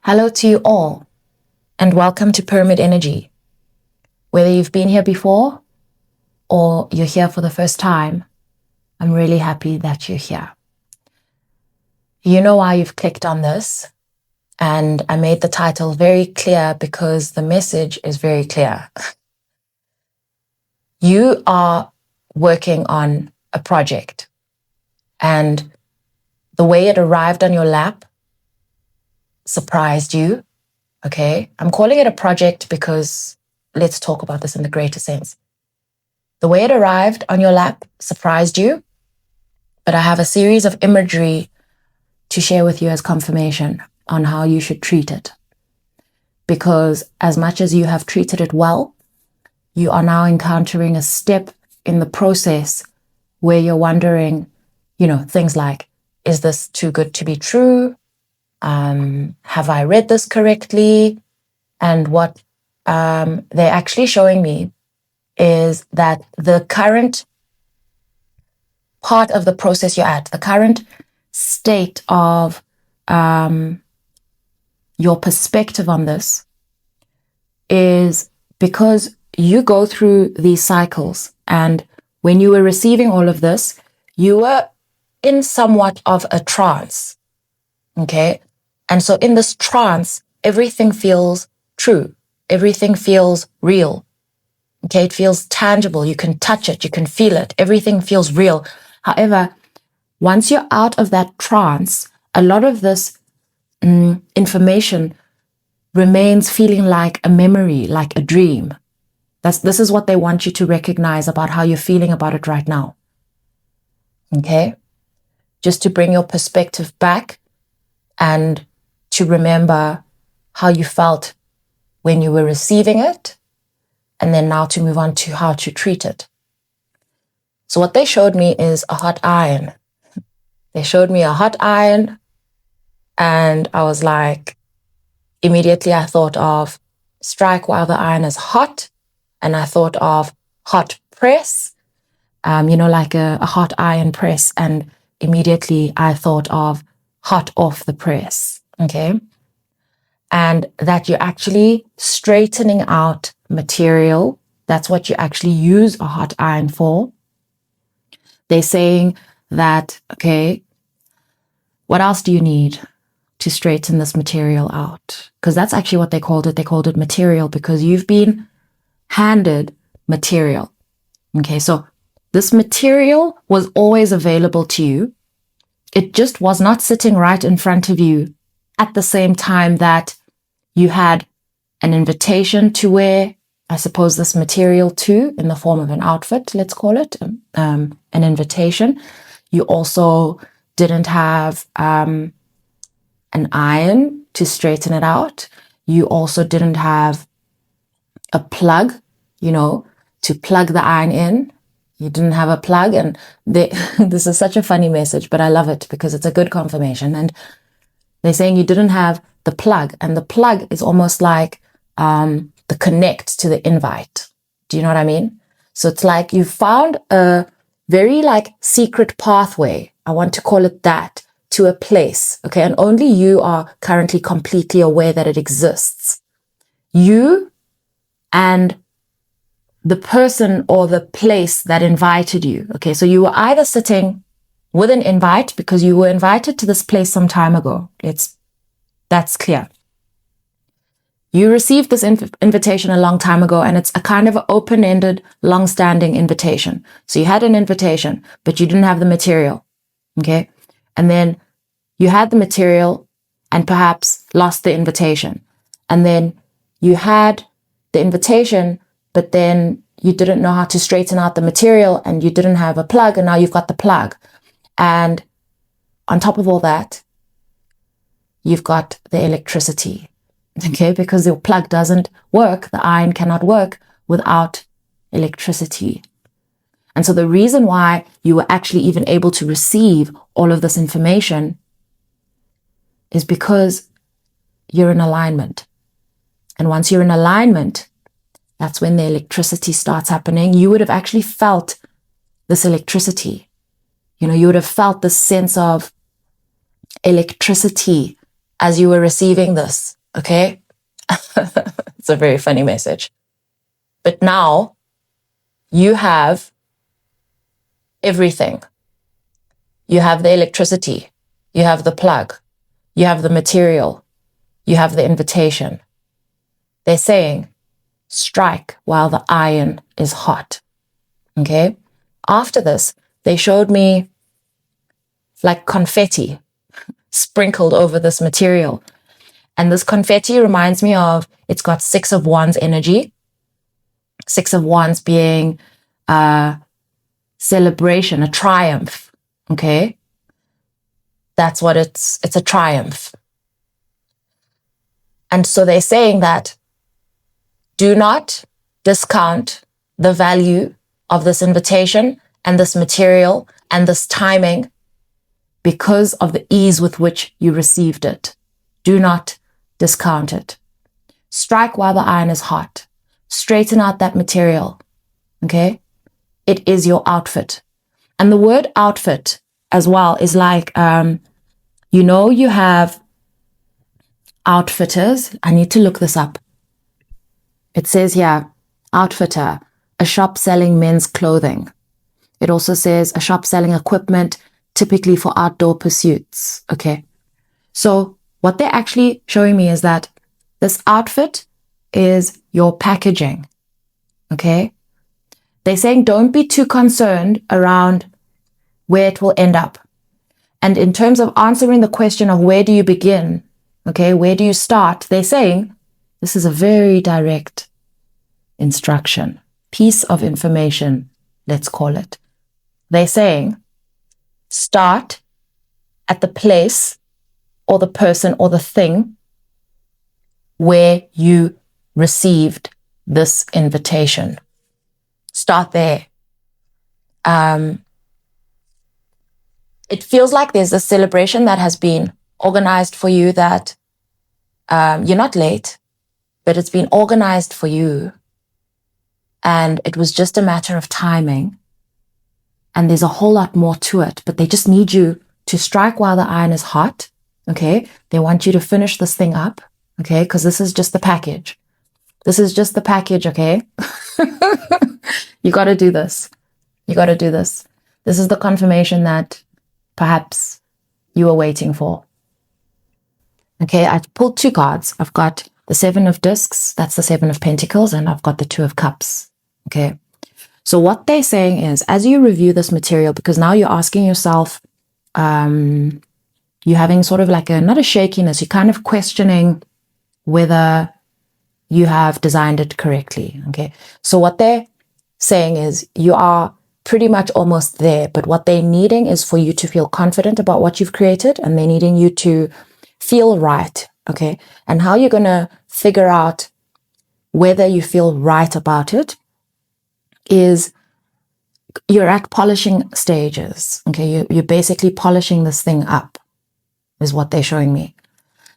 Hello to you all, and welcome to Pyramid Energy. Whether you've been here before or you're here for the first time, I'm really happy that you're here. You know why you've clicked on this, and I made the title very clear because the message is very clear. You are working on a project, and the way it arrived on your lap surprised you. Okay, I'm calling it a project because let's talk about this in the greater sense. The way it arrived on your lap surprised you, but I have a series of imagery to share with you as confirmation on how you should treat it. Because as much as you have treated it well, you are now encountering a step in the process where you're wondering, things like, is this too good to be true? Have I read this correctly? And what they're actually showing me is that the current part of the process you're at, the current state of your perspective on this is because you go through these cycles. And when you were receiving all of this, you were in somewhat of a trance. Okay. And so in this trance, everything feels true. Everything feels real. Okay. It feels tangible. You can touch it. You can feel it. Everything feels real. However, once you're out of that trance, a lot of this information remains feeling like a memory, like a dream. This is what they want you to recognize about how you're feeling about it right now. Okay. Just to bring your perspective back and to remember how you felt when you were receiving it, and then now to move on to how to treat it. So what they showed me is a hot iron. They showed me a hot iron, and I was like, immediately I thought of strike while the iron is hot, and I thought of hot press, like a hot iron press, and immediately I thought of hot off the press. Okay. And that you're actually straightening out material. That's what you actually use a hot iron for. They're saying that, okay, what else do you need to straighten this material out? Because that's actually what they called it. They called it material because you've been handed material. Okay. So this material was always available to you. It just was not sitting right in front of you at the same time that you had an invitation to wear, I suppose, this material too, in the form of an outfit, let's call it, an invitation. You also didn't have an iron to straighten it out. You also didn't have a plug, to plug the iron in. You didn't have a plug, and this is such a funny message, but I love it because it's a good confirmation. And they're saying you didn't have the plug, and the plug is almost like the connect to the invite. Do you know what I mean? So it's like you found a very secret pathway, I want to call it that, to a place. Okay. And only you are currently completely aware that it exists. You and the person or the place that invited you. Okay. So you were either sitting with an invite because you were invited to this place some time ago. That's clear. You received this invitation a long time ago, and it's a kind of open-ended, long-standing invitation. So you had an invitation, but you didn't have the material. Okay. And then you had the material and perhaps lost the invitation. And then you had the invitation, but then you didn't know how to straighten out the material, and you didn't have a plug, and now you've got the plug. And on top of all that, you've got the electricity. Okay, because your plug doesn't work, the iron cannot work without electricity. And so the reason why you were actually even able to receive all of this information is because you're in alignment. And once you're in alignment, that's when the electricity starts happening. You would have actually felt this electricity. You would have felt this sense of electricity as you were receiving this. Okay? It's a very funny message. But now you have everything. You have the electricity. You have the plug. You have the material. You have the invitation. They're saying, strike while the iron is hot. Okay? After this, they showed me like confetti sprinkled over this material. And this confetti reminds me of, it's got 6 of Wands energy. 6 of Wands being a celebration, a triumph. Okay? That's what it's a triumph. And so they're saying that do not discount the value of this invitation and this material and this timing because of the ease with which you received it. Do not discount it. Strike while the iron is hot. Straighten out that material. Okay? It is your outfit. And the word outfit as well is like, you have outfitters. I need to look this up. It says here, outfitter, a shop selling men's clothing. It also says a shop selling equipment, typically for outdoor pursuits. Okay. So what they're actually showing me is that this outfit is your packaging. Okay. They're saying don't be too concerned around where it will end up. And in terms of answering the question of where do you begin? Okay. Where do you start? They're saying this is a very direct instruction, piece of information, let's call it. They're saying start at the place or the person or the thing where you received this invitation. Start there. It feels like there's a celebration that has been organized for you that you're not late, but it's been organized for you. And it was just a matter of timing. And there's a whole lot more to it, but they just need you to strike while the iron is hot. Okay. They want you to finish this thing up. Okay. Because this is just the package. This is just the package. Okay. You got to do this. You got to do this. This is the confirmation that perhaps you were waiting for. Okay. I've pulled 2 cards. I've got the 7 of discs. That's the 7 of pentacles. And I've got the 2 of cups. Okay. So what they're saying is, as you review this material, because now you're asking yourself, you're having sort of like not a shakiness, you're kind of questioning whether you have designed it correctly. Okay. So what they're saying is you are pretty much almost there, but what they're needing is for you to feel confident about what you've created, and they're needing you to feel right. Okay. And how you're going to figure out whether you feel right about it is you're at polishing stages. Okay. You're basically polishing this thing up is what they're showing me.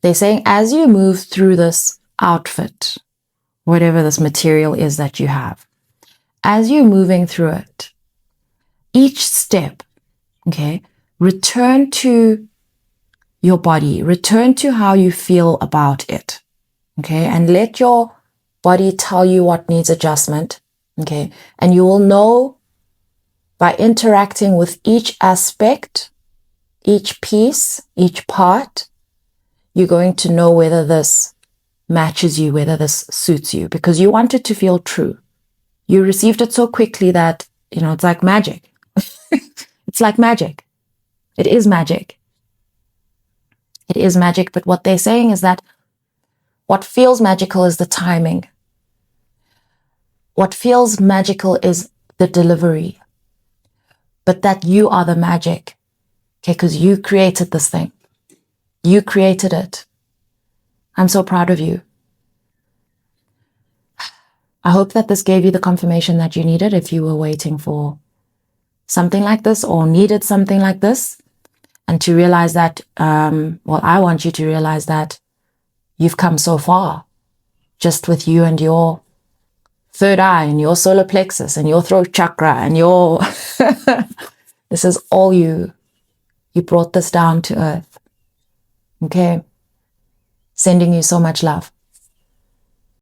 They're saying as you move through this outfit, whatever this material is that you have, as you're moving through it, each step, okay, return to your body, return to how you feel about it. Okay. And let your body tell you what needs adjustment. Okay. And you will know by interacting with each aspect, each piece, each part, you're going to know whether this matches you, whether this suits you, because you want it to feel true. You received it so quickly that, it's like magic. It's like magic. It is magic. It is magic. But what they're saying is that what feels magical is the timing. What feels magical is the delivery. But that you are the magic. Okay, because you created this thing. You created it. I'm so proud of you. I hope that this gave you the confirmation that you needed if you were waiting for something like this or needed something like this. And to realize that, I want you to realize that you've come so far just with you and your third eye and your solar plexus and your throat chakra and your, this is all you brought this down to earth. Okay. Sending you so much love.